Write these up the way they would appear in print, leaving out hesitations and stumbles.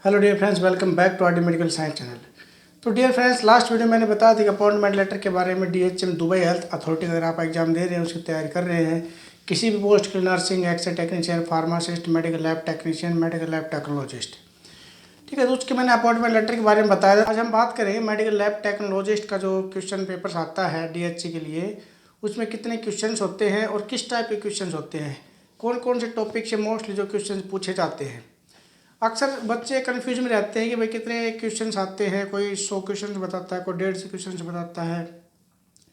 Hello dear friends, welcome back to R.D.MEDICAL SCIENCE channel. तो dear friends, last video मैंने बताया था कि अपॉइंटमेंट लेटर के बारे में DHM दुबई हेल्थ अथॉरिटी अगर आप एग्जाम दे रहे हैं, उसकी तैयारी कर रहे हैं, किसी भी पोस्ट के nursing, X-ray technician, pharmacist, medical lab technician, medical lab technologist, ठीक है। तो उसके मैंने अपॉइंटमेंट लेटर के बारे में बताया था। आज हम बात करेंगे मेडिकल लैब टेक्नोलॉजिस्ट का जो क्वेश्चन पेपर्स आता है DHC के लिए, उसमें कितने क्वेश्चन होते हैं और किस टाइप के क्वेश्चन होते हैं, कौन कौन से टॉपिक से मोस्टली जो क्वेश्चन पूछे जाते हैं। अक्सर बच्चे कंफ्यूज में रहते हैं कि भाई कितने क्वेश्चंस आते हैं, कोई 100 क्वेश्चन बताता है, कोई 150 क्वेश्चन बताता है,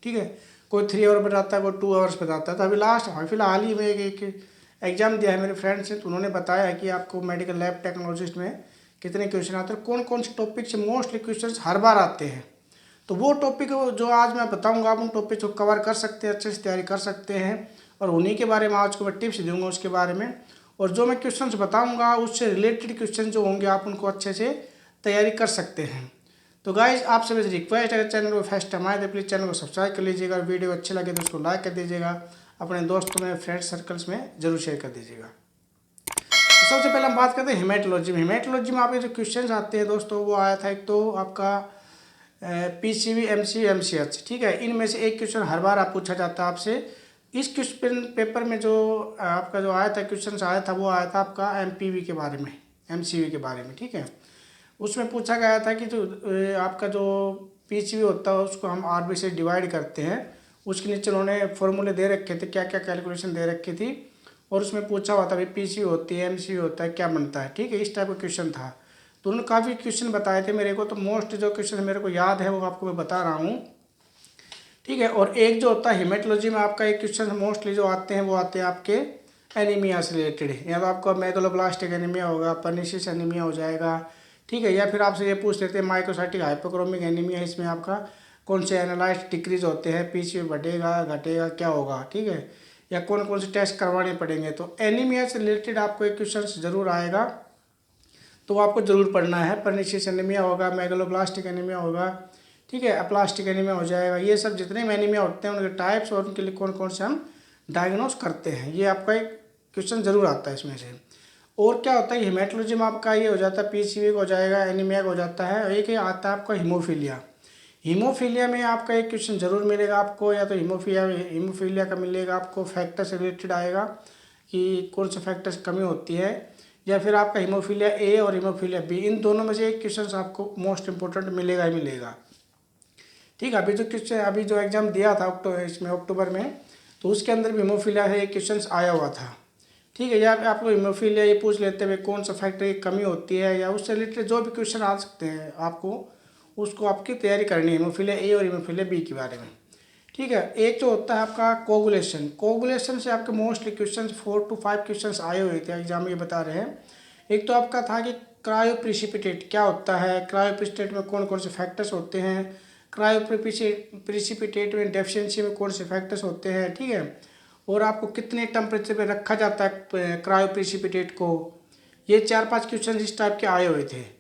ठीक है, कोई 3 आवर बताता है, कोई 2 आवर्स बताता है। तो अभी फिलहाल ही में एक एग्ज़ाम दिया है मेरे फ्रेंड्स ने, तो उन्होंने बताया है कि आपको मेडिकल लैब टेक्नोलॉजिस्ट में कितने क्वेश्चन आते हैं, कौन कौन से टॉपिक से मोस्टली क्वेश्चन हर बार आते हैं। तो वो टॉपिक जो आज मैं बताऊँगा, आप उन टॉपिक को कवर कर सकते हैं, अच्छे से तैयारी कर सकते हैं, और उन्हीं के बारे में आज को मैं टिप्स दूँगा उसके बारे में। और जो मैं क्वेश्चंस बताऊंगा उससे रिलेटेड क्वेश्चन जो होंगे आप उनको अच्छे से तैयारी कर सकते हैं। तो गाइज, आपसे मेरी रिक्वेस्ट है, अगर चैनल को फर्स्ट टाइम आए तो प्लीज़ चैनल को सब्सक्राइब कर लीजिएगा, वीडियो अच्छे लगे तो उसको लाइक कर दीजिएगा, अपने दोस्तों में, फ्रेंड्स सर्कल्स में जरूर शेयर कर दीजिएगा। तो सबसे पहले हम बात करते हैं हेमेटोलॉजी में। हेमेटोलॉजी में आपके जो क्वेश्चन आते हैं दोस्तों, वो आया था एक तो आपका PCV, MCV, MCH, ठीक है। इनमें से एक क्वेश्चन हर बार आप पूछा जाता है आपसे। इस क्वेश्चन पेपर में जो आपका जो आया था क्वेश्चन आया था, वो आया था आपका MPV के बारे में, MCV के बारे में, ठीक है। उसमें पूछा गया था कि जो आपका जो PCV होता है उसको हम RB से डिवाइड करते हैं। उसके नीचे उन्होंने फॉर्मूले दे रखे थे, क्या क्या कैलकुलेशन दे रखी थी, और उसमें पूछा हुआ था भाई PCV होती है, MCV होता है, क्या बनता है, ठीक है। इस टाइप का क्वेश्चन था। तो उन्होंने काफ़ी क्वेश्चन बताए थे मेरे को, तो मोस्ट जो क्वेश्चन मेरे को याद है वो आपको मैं बता रहा हूँ, ठीक है। और एक जो होता है हेमेटोलॉजी में आपका एक क्वेश्चन मोस्टली जो आते हैं वो आते हैं आपके एनीमिया से रिलेटेड, या तो आपका मेगलोब्लास्टिक एनीमिया होगा, पर्निशियस एनीमिया हो जाएगा, ठीक है। या फिर आपसे ये पूछ लेते हैं माइक्रोसाइटिक हाइपोक्रोमिक एनीमिया, इसमें आपका कौन से एनालाइट डिक्रीज होते हैं, PCV बढ़ेगा घटेगा क्या होगा, ठीक है, या कौन कौन से टेस्ट करवाने पड़ेंगे। तो एनीमिया से रिलेटेड आपको एक क्वेश्चन जरूर आएगा, तो आपको ज़रूर पढ़ना है। पर्निशियस एनीमिया होगा, मेगलोब्लास्टिक एनीमिया होगा, ठीक है, अप्लास्टिक एनीमिया हो जाएगा। ये सब जितने भी एनीमिया होते हैं उनके टाइप्स और उनके लिए कौन कौन से हम डायग्नोस करते हैं, ये आपका एक क्वेश्चन ज़रूर आता है इसमें से। और क्या होता है हेमेटोलॉजी में आपका ये हो जाता है, PCV हो जाएगा, एनीमिया हो जाता है, और एक ही आता है आपका हीमोफीलिया। हीमोफीलिया में आपका एक क्वेश्चन ज़रूर मिलेगा आपको, या तो हीमोफीलिया का मिलेगा आपको, फैक्टर से रिलेटेड आएगा कि कौन से फैक्टर से कमी होती है, या फिर आपका हीमोफीलिया A और हीमोफीलिया B, इन दोनों में से एक क्वेश्चन आपको मोस्ट इंपॉर्टेंट मिलेगा ही मिलेगा, ठीक है। अभी जो एग्ज़ाम दिया था अक्टूबर में, तो उसके अंदर भी हीमोफीलिया से एक क्वेश्चन आया हुआ था, ठीक है। या आपको हीमोफीलिया ये पूछ लेते हुए कौन सा फैक्टर की कमी होती है, या उससे रिलेटेड जो भी क्वेश्चन आ सकते हैं आपको, उसको आपकी तैयारी करनी है हीमोफीलिया A और हीमोफीलिया B के बारे में, ठीक है। एक जो होता है आपका कोगुलेशन से आपके मोस्टली क्वेश्चन 4 to 5 क्वेश्चन आए हुए थे एग्जाम में, ये बता रहे हैं। एक तो आपका था कि क्रायो प्रिसिपिटेट क्या होता है, क्रायो प्रिसिपिटेट में कौन कौन से फैक्टर्स होते हैं, क्रायो प्रिसिपिटेट में डेफिशिएंसी में कौन से फैक्टर्स होते हैं, ठीक है, और आपको कितने टेम्परेचर पे रखा जाता है क्रायो प्रिसिपिटेट को। ये 4-5 क्वेश्चन इस टाइप के आए हुए थे।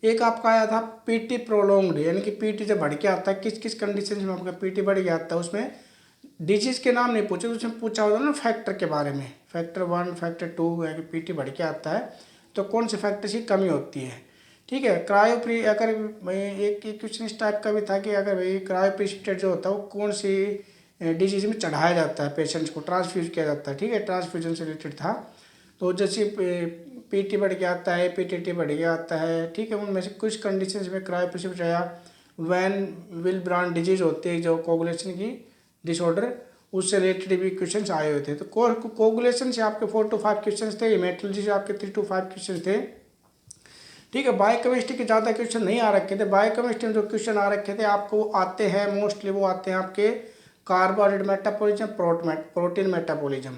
एक आपका आया था PT प्रोलोंग्ड, यानी कि PT जब बढ़ के आता है, किस किस कंडीशन में आपका PT बढ़ गया आता है, उसमें डिजीज के नाम नहीं पूछे, उसमें पूछा होता है ना फैक्टर के बारे में, फैक्टर 1 फैक्टर 2, यानी PT बढ़ के आता है तो कौन से फैक्टर की कमी होती है, ठीक है। अगर एक क्वेश्चन इस टाइप का भी था कि अगर भाई क्रायो प्रिसिपिटेट जो होता है वो कौन सी डिजीज में चढ़ाया जाता है, पेशेंट्स को ट्रांसफ्यूज किया जाता है, ठीक है, ट्रांसफ्यूजन से रिलेटेड था। तो जैसे PT बढ़ के आता है, PTT बढ़ के आता है, ठीक है, उनमें से कुछ कंडीशंस में क्रायो प्रिसिपिटेट या वैन विल ब्रांड डिजीज होती है जो कोगुलेशन की डिसऑर्डर, उससे रिलेटेड भी क्वेश्चन आए हुए थे। तो कोगुलेशन से आपके 4 to 5 क्वेश्चन थे, हेमेटोलॉजी से आपके 3 to 5 क्वेश्चन थे, ठीक है। बायोकेमिस्ट्री के ज़्यादा क्वेश्चन नहीं आ रखे थे। बायोकेमिस्ट्री में जो क्वेश्चन आ रखे थे आपको आते हैं मोस्टली, वो आते हैं आपके carbohydrate metabolism, protein metabolism.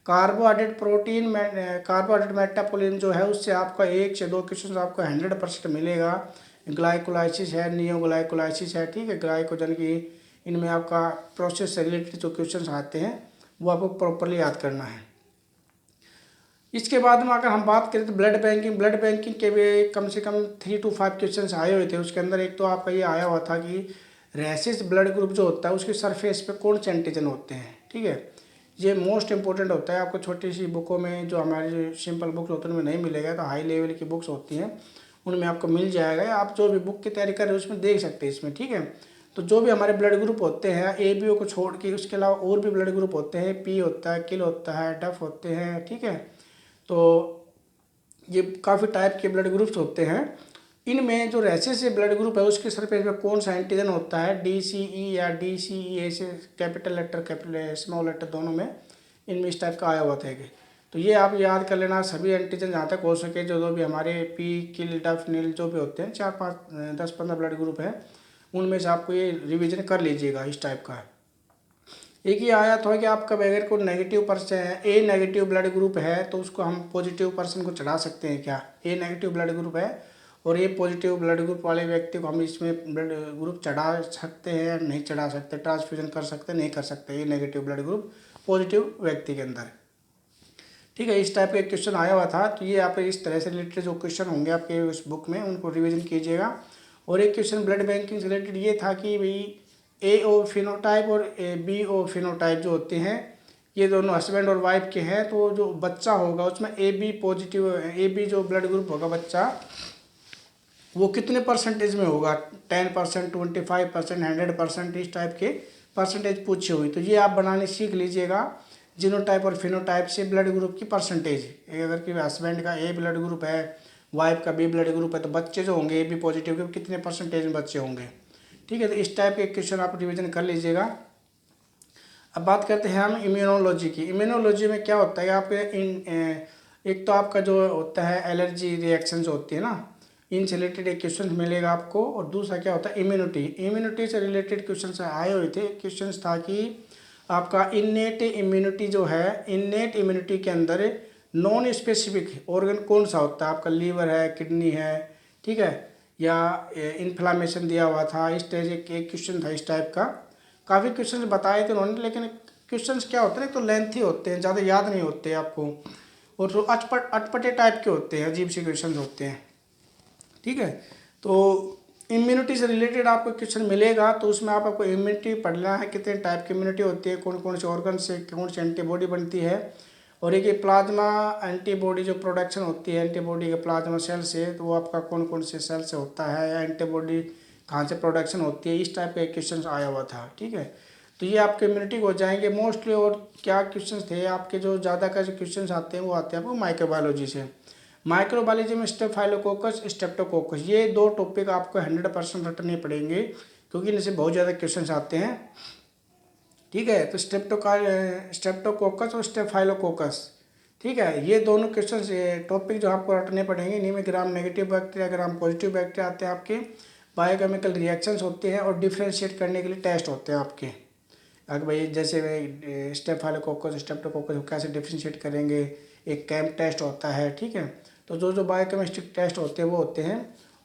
Carbohydrate metabolism जो है उससे आपका 1 से 2 क्वेश्चन आपको 100% मिलेगा। ग्लाइकोलाइसिस है, नियोग्लाइकोलाइसिस है, ठीक है, ग्लाइकोजन की, इनमें आपका प्रोसेस से रिलेटेड जो क्वेश्चन आते हैं वो आपको प्रॉपरली याद करना है। इसके बाद में अगर हम बात करें तो ब्लड बैंकिंग के भी कम से कम 3 to 5 क्वेश्चन आए हुए थे। उसके अंदर एक तो आपका ये आया हुआ था कि रेसिस ब्लड ग्रुप जो होता है उसके सरफेस पे कौन से एंटीजन होते हैं, ठीक है। ये मोस्ट इंपॉर्टेंट होता है। आपको छोटी सी बुकों में, जो हमारी जो सिंपल बुक्स होते हैं उनमें नहीं मिलेगा, तो हाई लेवल की बुक्स होती हैं उनमें आपको मिल जाएगा। आप जो भी बुक की तैयारी कर रहे हो उसमें देख सकते हैं इसमें, ठीक है। तो जो भी हमारे ब्लड ग्रुप होते हैं ए बी ओ को छोड़ के, उसके अलावा और भी ब्लड ग्रुप होते हैं, पी होता है, किल होता है, डफ होते हैं, ठीक है। तो ये काफ़ी टाइप के ब्लड ग्रुप्स होते हैं। इनमें जो रेसेस ब्लड ग्रुप है उसके सरफेस पे कौन सा एंटीजन होता है, DCE या DCE, ऐसे capital letter capital small letter दोनों में इनमें इस टाइप का आया हुआ था। तो ये आप याद कर लेना, सभी एंटीजन जहाँ तक हो सके, जो भी हमारे पी, किल, डफ, नील जो भी होते हैं, 4, 5, 10, 15 ब्लड ग्रुप है, उनमें से आपको ये रिविजन कर लीजिएगा इस टाइप का। एक ही आया था कि आपका अगर कोई नेगेटिव पर्सन है, ए नेगेटिव ब्लड ग्रुप है, तो उसको हम पॉजिटिव पर्सन को चढ़ा सकते हैं क्या। ए नेगेटिव ब्लड ग्रुप है और ए पॉजिटिव ब्लड ग्रुप वाले व्यक्ति को हम इसमें ब्लड ग्रुप चढ़ा सकते हैं, नहीं चढ़ा सकते, ट्रांसफ्यूजन कर सकते नहीं कर सकते ए नेगेटिव ब्लड ग्रुप पॉजिटिव व्यक्ति के अंदर, ठीक है। इस टाइप का एक क्वेश्चन आया हुआ था। तो ये आप इस तरह से रिलेटेड जो क्वेश्चन होंगे आपके उस बुक में उनको रिविजन कीजिएगा। और एक क्वेश्चन ब्लड बैंकिंग से रिलेटेड ये था कि भाई AO फिनोटाइप और BO फिनोटाइप जो होते हैं, ये दोनों हस्बैंड और वाइफ के हैं। तो जो बच्चा होगा उसमें AB पॉजिटिव, AB जो ब्लड ग्रुप होगा बच्चा, वो कितने परसेंटेज में होगा, 10%, 25%, 100%, इस टाइप के परसेंटेज पूछे हुए। तो ये आप बनाने सीख लीजिएगा, जीनोटाइप और फिनोटाइप से ब्लड ग्रुप की परसेंटेज। अगर कि हस्बैंड का A ब्लड ग्रुप है, वाइफ का B ब्लड ग्रुप है, तो बच्चे जो होंगे AB पॉजिटिव के कितने परसेंटेज में बच्चे होंगे, ठीक है। तो इस टाइप के क्वेश्चन आप रिवीजन कर लीजिएगा। अब बात करते हैं हम इम्यूनोलॉजी की। इम्यूनोलॉजी में क्या होता है, आपके एक तो आपका जो होता है एलर्जी रिएक्शंस होती है ना, इनसे रिलेटेड एक क्वेश्चन मिलेगा आपको। और दूसरा क्या होता है इम्यूनिटी, इम्यूनिटी से रिलेटेड क्वेश्चन आए हुए थे। क्वेश्चन था कि आपका इन्नेट इम्यूनिटी जो है, इन्नेट इम्यूनिटी के अंदर नॉन स्पेसिफिक ऑर्गन कौन सा होता है, आपका लीवर है, किडनी है, ठीक है, या इन्फ्लामेशन दिया हुआ था। इस तरह से एक क्वेश्चन था इस टाइप का। काफ़ी क्वेश्चन बताए थे उन्होंने, लेकिन क्वेश्चंस क्या होते हैं, तो लेंथी होते हैं, ज़्यादा याद नहीं होते आपको, और तो अटपटे टाइप के होते हैं, अजीब से क्वेश्चन होते हैं, ठीक है। तो इम्यूनिटी से रिलेटेड आपको क्वेश्चन मिलेगा, तो उसमें आपको इम्यूनिटी पढ़ना है, कितने टाइप की इम्यूनिटी होती है, कौन कौन से ऑर्गन से कौन सी एंटीबॉडी बनती है। और एक ये प्लाज्मा एंटीबॉडी जो प्रोडक्शन होती है एंटीबॉडी के प्लाज्मा सेल से, तो वो आपका कौन कौन से सेल से होता है, एंटीबॉडी कहाँ से प्रोडक्शन होती है, इस टाइप का एक क्वेश्चन आया हुआ था, ठीक है। तो ये आपके इम्यूनिटी हो जाएंगे मोस्टली। और क्या क्वेश्चन थे आपके, जो ज़्यादा का जो क्वेश्चन आते हैं वो आते हैं आपको माइक्रोबायोलॉजी से। माइक्रोबायोलॉजी में स्टेफाइलोकोकस, स्टेप्टोकोकस, ये दो टॉपिक आपको 100% रटने पड़ेंगे, क्योंकि इनसे बहुत ज़्यादा क्वेश्चन आते हैं, ठीक है। तो स्टेप्टोकोकस और स्टेफाइलोकोकस, ठीक है, ये दोनों क्वेश्चन टॉपिक जो आपको रटने पड़ेंगे। इन्हीं में gram negative bacteria, gram positive bacteria आते हैं आपके, बायोकेमिकल रिएक्शंस होते हैं, और डिफ्रेंशिएट करने के लिए टेस्ट होते हैं आपके। अगर भाई जैसे स्टेफाइलोकोकस, स्टेप्टोकोकस को कैसे डिफ्रेंशिएट करेंगे, एक कैम्प टेस्ट होता है, ठीक है। तो जो बायोकेमिस्ट्री टेस्ट होते हैं वो होते हैं।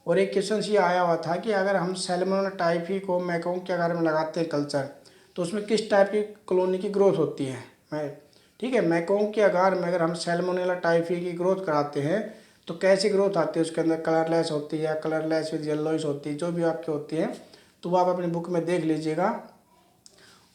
और एक क्वेश्चन ये आया हुआ था कि अगर हम सैल्मोनेला टाइफी को मैकोंग के आकार में लगाते हैं कल्चर, तो उसमें किस टाइप की कॉलोनी की ग्रोथ होती है, ठीक है। मैकोंग के आकार में अगर हम सैल्मोनेला टाइफी की ग्रोथ कराते हैं तो कैसी ग्रोथ आती है, उसके अंदर कलरलेस होती है, कलरलेस विद येलोइश होती है, जो भी आपकी होती है, तो वो आप अपनी बुक में देख लीजिएगा।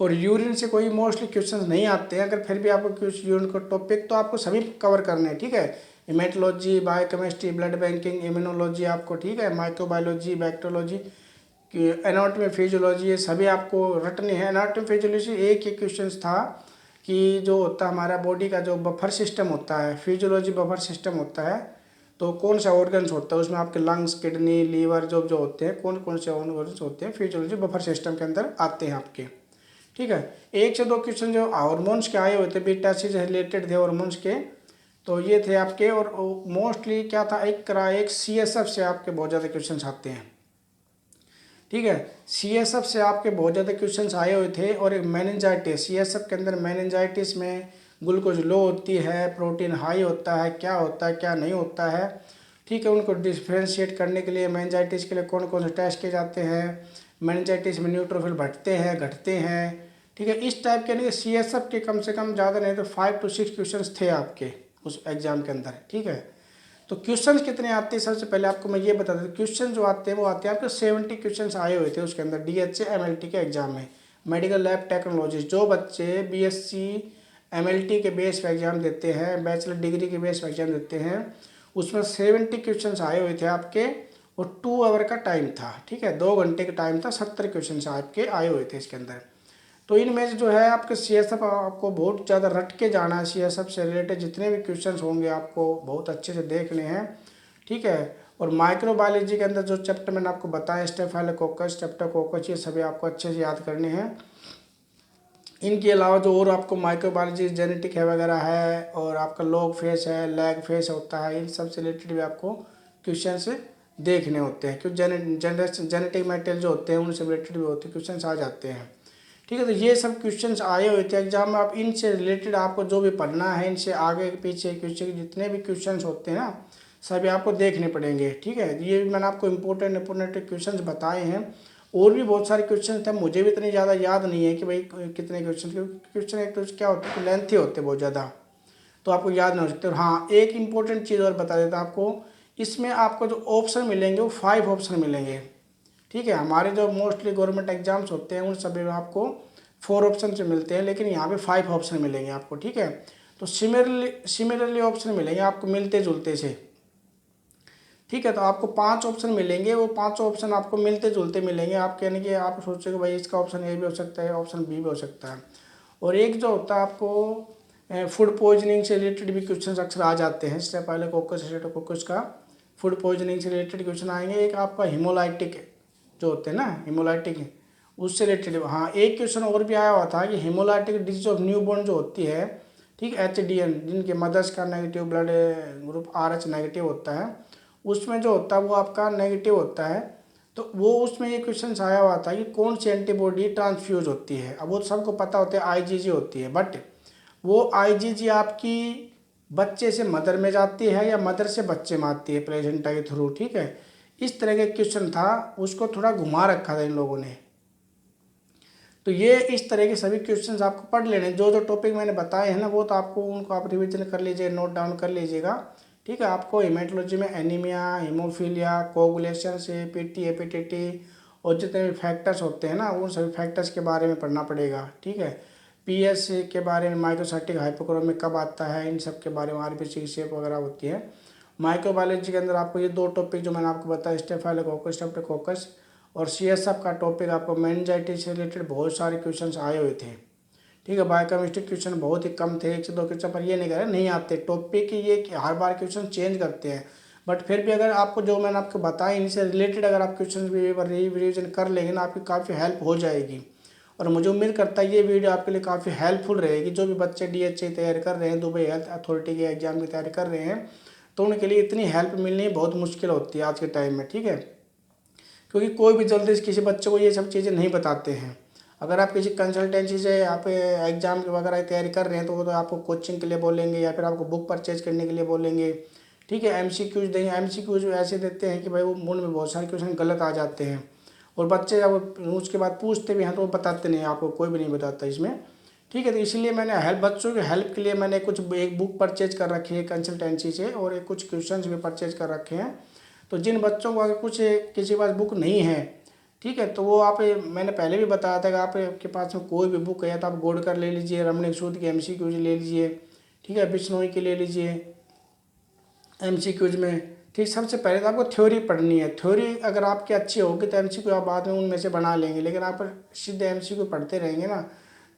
और यूरिन से कोई मोस्टली क्वेश्चंस नहीं आते हैं, अगर फिर भी आपको कुछ यूरिन का टॉपिक तो आपको सभी कवर करने हैं, ठीक है। Haematology, biochemistry, blood banking, immunology आपको, ठीक है, माइक्रोबायोलॉजी, बैक्टीरियोलॉजी, एनाटॉमी, फिजियोलॉजी, ये सभी आपको रटने हैं। एनाटॉमी फिजियोलॉजी एक ही क्वेश्चन था कि जो होता है हमारा बॉडी का जो बफर सिस्टम होता है, फिजियोलॉजी बफर सिस्टम होता है, तो कौन सा ऑर्गन्स होता है उसमें आपके लंग्स, किडनी, लीवर जो जो होते हैं, कौन कौन से ऑर्गन्स होते हैं, फिजियोलॉजी बफर सिस्टम के अंदर आते हैं आपके, ठीक है। एक से दो क्वेश्चन जो हार्मोन्स के आए हुए थे, बीटा से रिलेटेड थे हार्मोन्स के, तो ये थे आपके। और मोस्टली क्या था, एक CSF से आपके बहुत ज़्यादा क्वेश्चन आते हैं, ठीक है। CSF से आपके बहुत ज़्यादा क्वेश्चन आए हुए थे। और एक मेनिंजाइटिस, CSF के अंदर मेनिंजाइटिस में ग्लूकोज लो होती है, प्रोटीन हाई होता है, क्या होता है क्या नहीं होता है, ठीक है। उनको डिफ्रेंशिएट करने के लिए मेनिंजाइटिस के लिए कौन कौन से टेस्ट किए जाते हैं, मेनिंजाइटिस में न्यूट्रोफिल बढ़ते हैं घटते हैं, ठीक है। इस टाइप के नहीं, CSF के कम से कम ज़्यादा नहीं तो 5 to 6 क्वेश्चन थे आपके उस एग्ज़ाम के अंदर, ठीक है। तो क्वेश्चन कितने आते हैं, सबसे पहले आपको मैं ये बता दूँ, क्वेश्चन जो आते हैं वो आते हैं आपके 70 क्वेश्चन आए हुए थे उसके अंदर DHA MLT के एग्जाम में, मेडिकल लैब टेक्नोलॉजिस्ट। जो बच्चे BSc MLT के बेस पे एग्ज़ाम देते हैं, बैचलर डिग्री के बेस पे एग्ज़ाम देते हैं, उसमें 70 क्वेश्चंस आए हुए थे आपके और 2 आवर का टाइम था, ठीक है, 2 घंटे का टाइम था, 70 क्वेश्चन आपके आए हुए थे इसके अंदर। तो इनमें से जो है आपके CSF आपको बहुत ज़्यादा रट के जाना है, CSF से रिलेटेड जितने भी क्वेश्चंस होंगे आपको बहुत अच्छे से देखने हैं, ठीक है। और माइक्रोबायोलॉजी के अंदर जो चैप्टर मैंने आपको बताया, स्टेफाइलोकोकस, स्ट्रेप्टोकोकस, ये सभी आपको अच्छे से याद करने हैं। इनके अलावा जो और आपको माइक्रोबायोलॉजी जेनेटिक है वगैरह है, और आपका लॉग फेस है, लैग फेस होता है, इन सब से रिलेटेड भी आपको क्वेश्चन देखने होते हैं, क्योंकि जेनेटिक मटेरियल जो होते हैं उनसे रिलेटेड भी होते हैं, क्वेश्चन आ जाते हैं, ठीक है। तो ये सब क्वेश्चंस आए हुए थे एग्जाम में। आप इनसे रिलेटेड आपको जो भी पढ़ना है, इनसे आगे पीछे क्वेश्चन जितने भी क्वेश्चंस होते हैं ना, सभी आपको देखने पड़ेंगे, ठीक है। ये मैंने आपको इंपॉर्टेंट क्वेश्चंस बताए हैं, और भी बहुत सारे क्वेश्चन थे, मुझे भी इतने ज़्यादा याद नहीं है कि भाई कितने क्वेश्चन, क्योंकि क्वेश्चन एक तो क्या होता है कि लेंथी होते हैं बहुत ज़्यादा, तो आपको याद नहीं हो सकते। और हाँ, एक इंपॉर्टेंट चीज़ और बता देता आपको, इसमें आपको जो ऑप्शन मिलेंगे वो 5 ऑप्शन मिलेंगे, ठीक है। हमारे जो मोस्टली गवर्नमेंट एग्जाम्स होते हैं उन सभी में आपको 4 ऑप्शन से मिलते हैं, लेकिन यहाँ पे 5 ऑप्शन मिलेंगे आपको, ठीक है। तो सिमिलरली ऑप्शन मिलेंगे आपको मिलते जुलते से, ठीक है। तो आपको 5 ऑप्शन मिलेंगे, वो 5 ऑप्शन आपको मिलते जुलते मिलेंगे। आप यानी कि आप सोचोगे भाई इसका ऑप्शन ए भी हो सकता है, ऑप्शन बी भी हो सकता है। और एक जो होता है आपको फूड पॉइजनिंग से रिलेटेड भी क्वेश्चन अक्सर आ जाते हैं, स्टेफाइलोकोकस स्ट्रेप्टोकोकस का फूड पॉइजनिंग से रिलेटेड क्वेश्चन आएंगे। एक आपका हिमोलाइटिक जो होते हैं ना, हिमोलाइटिक, उससे रिलेटेड। हाँ, एक क्वेश्चन और भी आया हुआ था कि हिमोलाइटिक डिजीज ऑफ न्यूबॉर्न जो होती है, ठीक, HDN, जिनके मदर्स का negative blood group RH negative होता है, उसमें जो होता है वो आपका नेगेटिव होता है। तो वो उसमें ये क्वेश्चन आया हुआ था कि कौन सी एंटीबॉडी ट्रांसफ्यूज होती है। अब वो सबको पता होता है IgG होती है, बट वो IgG आपकी बच्चे से मदर में जाती है या मदर से बच्चे में आती है प्लेसेंटा के थ्रू, ठीक है। इस तरह का क्वेश्चन था, उसको थोड़ा घुमा रखा था इन लोगों ने। तो ये इस तरह के सभी क्वेश्चंस आपको पढ़ लेने, जो जो टॉपिक मैंने बताए हैं ना, वो तो आपको उनको आप रिवीजन कर लीजिए, नोट डाउन कर लीजिएगा, ठीक है। आपको हेमेटोलॉजी में एनीमिया, हीमोफीलिया, कोगुलेशन से PT, हेपेटिटी और जितने भी फैक्टर्स होते हैं ना, उन सभी फैक्टर्स के बारे में पढ़ना पड़ेगा, ठीक है। PS के बारे में, माइक्रोसाइटिक हाइपोक्रोमिक कब आता है, इन सब के बारे में, RBC की शेप वगैरह होती है। माइक्रोबायोलॉजी के अंदर आपको ये 2 टॉपिक जो मैंने आपको बताया, स्टेफाइलोकोकस, स्ट्रेप्टोकोकस, और CSF का टॉपिक आपको मेनिंजाइटिस से रिलेटेड बहुत सारे क्वेश्चंस आए हुए थे, ठीक है। बायोकेमिस्ट्री क्वेश्चन बहुत ही कम थे, 1 से 2 क्वेश्चन, पर ये नहीं कह रहे नहीं आते टॉपिक की, ये कि हर बार क्वेश्चन चेंज करते हैं। बट फिर भी अगर आपको जो मैंने आपको बताया इनसे रिलेटेड अगर आप क्वेश्चन भी एक बार रिविजन कर लेंगे ना, आपकी काफ़ी हेल्प हो जाएगी। और मुझे उम्मीद करता है ये वीडियो आपके लिए काफ़ी हेल्पफुल रहेगी। जो भी बच्चे DHA की तैयारी कर रहे हैं, दुबई हेल्थ अथॉरिटी के एग्जाम की तैयारी कर रहे हैं, तो उनके लिए इतनी हेल्प मिलनी बहुत मुश्किल होती है आज के टाइम में, ठीक है। क्योंकि कोई भी जल्दी से किसी बच्चे को ये सब चीज़ें नहीं बताते हैं। अगर आप किसी कंसल्टेंसी से आप एग्जाम वगैरह की तैयारी कर रहे हैं, तो वो तो आपको कोचिंग के लिए बोलेंगे या फिर आपको बुक परचेज करने के लिए बोलेंगे, ठीक है। MCQs देंगे, MCQs ऐसे देते हैं कि भाई वो उनमें बहुत सारे क्वेश्चन गलत आ जाते हैं, और बच्चे जब उसके बाद पूछते भी हैं तो वो बताते नहीं, आपको कोई भी नहीं बताता इसमें, ठीक है। तो इसलिए मैंने बच्चों की हेल्प के लिए मैंने एक बुक परचेज कर रखी है कंसल्टेंसी से, और कुछ क्वेश्चन भी परचेज कर रखे हैं। तो जिन बच्चों को अगर कुछ किसी के पास बुक नहीं है, ठीक है, तो वो आप, मैंने पहले भी बताया था कि आपके पास में कोई भी बुक है तो आप गोडकर ले लीजिए, रमणीक सूद की MCQs ले लीजिए, ठीक है, बिश्नोई की ले लीजिए MCQs में, ठीक। सबसे पहले तो आपको थ्योरी पढ़नी है। थ्योरी अगर आपकी अच्छी होगी तो MCQ आप बाद में उनमें से बना लेंगे, लेकिन आप सीधे MCQ पढ़ते रहेंगे ना,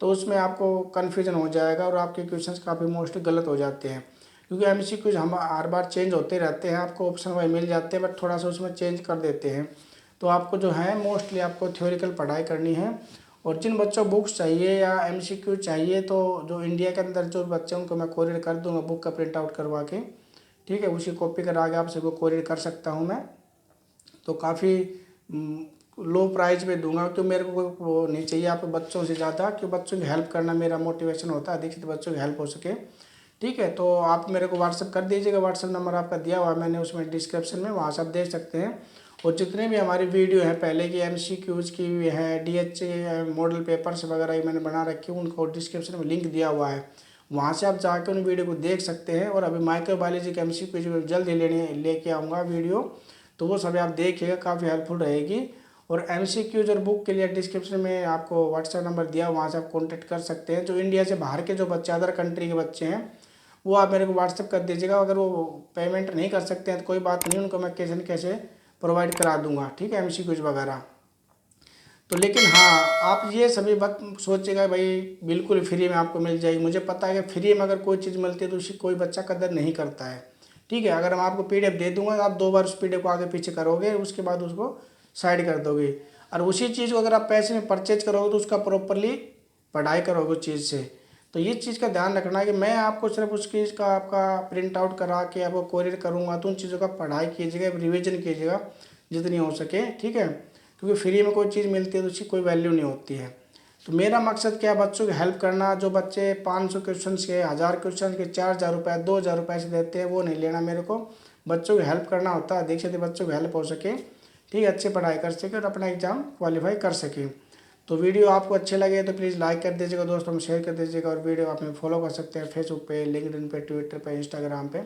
तो उसमें आपको कन्फ्यूजन हो जाएगा और आपके क्वेश्चंस काफ़ी मोस्टली गलत हो जाते हैं। क्योंकि MCQs हम हर बार चेंज होते रहते हैं, आपको ऑप्शन वाइज मिल जाते हैं, बट थोड़ा सा उसमें चेंज कर देते हैं। तो आपको जो है मोस्टली आपको थ्योरिकल पढ़ाई करनी है। और जिन बच्चों बुक्स चाहिए या MCQ चाहिए, तो जो इंडिया के अंदर जो बच्चे उनको मैं कोरियर कर दूँगा बुक का प्रिंट आउट करवा के, ठीक है, उसी कॉपी करा के आप सबको कोरियर कर सकता हूँ मैं। तो काफ़ी लो प्राइस में दूंगा, क्योंकि मेरे को वो नहीं चाहिए आप बच्चों से ज़्यादा, क्योंकि बच्चों की हेल्प करना मेरा मोटिवेशन होता है, अधिक से बच्चों की हेल्प हो सके, ठीक है। तो आप मेरे को व्हाट्सअप कर दीजिएगा, व्हाट्सअप नंबर आपका दिया हुआ है मैंने उसमें डिस्क्रिप्शन में, वहाँ से आप देख सकते हैं। और जितने भी हमारी वीडियो हैं पहले की MCQs की भी है, DHA मॉडल पेपर्स वगैरह मैंने बना रखी है, उनको डिस्क्रिप्शन में लिंक दिया हुआ है, वहाँ से आप जाकर उन वीडियो को देख सकते हैं। और अभी माइक्रोबायोलॉजी के MCQs जल्द ही लेके आऊँगा वीडियो, तो वो सभी आप देखिएगा, काफ़ी हेल्पफुल रहेगी। और MCQs और बुक के लिए डिस्क्रिप्शन में आपको व्हाट्सएप नंबर दिया, वहाँ से आप कॉन्टेक्ट कर सकते हैं। जो इंडिया से बाहर के जो बच्चे, अदर कंट्री के बच्चे हैं, वो आप मेरे को व्हाट्सएप कर दीजिएगा। अगर वो पेमेंट नहीं कर सकते हैं तो कोई बात नहीं, उनको मैं कैसे न कैसे प्रोवाइड करा दूंगा, ठीक है, MCQs वगैरह। तो लेकिन हाँ, आप ये सभी बात सोचिएगा भाई बिल्कुल फ्री में आपको मिल जाएगी। मुझे पता है कि फ्री में अगर कोई चीज़ मिलती है तो उसकी कोई बच्चा कदर नहीं करता है, ठीक है। अगर मैं आपको PDF दे दूंगा तो आप 2 बार उस PDF को आगे पीछे करोगे, उसके बाद उसको साइड कर दोगे। और उसी चीज़ को अगर आप पैसे में परचेज करोगे तो उसका प्रॉपरली पढ़ाई करोगे उस चीज़ से। तो ये चीज़ का ध्यान रखना है कि मैं आपको सिर्फ उस चीज़ का आपका प्रिंट आउट करा के आपको कोरियर करूँगा, तो उन चीज़ों का पढ़ाई कीजिएगा, रिविजन कीजिएगा जितनी हो सके, ठीक है। क्योंकि फ्री में कोई चीज़ मिलती है तो उसकी कोई वैल्यू नहीं होती है। तो मेरा मकसद क्या है, बच्चों की हेल्प करना। जो बच्चे 500 क्वेश्चन के, 1000 क्वेश्चन के 4000 रुपये, 2000 रुपये से देते हैं, वो नहीं लेना मेरे को। बच्चों की हेल्प करना होता है, देख सकते बच्चों की हेल्प हो सके, ठीक है, अच्छे पढ़ाई कर सके और अपना एग्ज़ाम क्वालिफाई कर सके। तो वीडियो आपको अच्छे लगे तो प्लीज़ लाइक कर दीजिएगा, दोस्तों में शेयर कर दीजिएगा। और वीडियो आप हमें फॉलो कर सकते हैं फेसबुक पे, लिंक्डइन पे, ट्विटर पे, इंस्टाग्राम पे,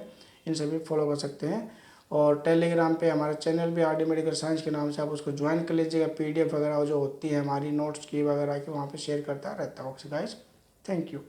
इन सभी फॉलो कर सकते हैं। और टेलीग्राम पे हमारा चैनल भी R.D. मेडिकल साइंस के नाम से, आप उसको ज्वाइन कर लीजिएगा। PDF वगैरह जो होती है हमारी नोट्स की वगैरह की, वहाँ पे शेयर करता रहता हूँ गाइस। Thank you.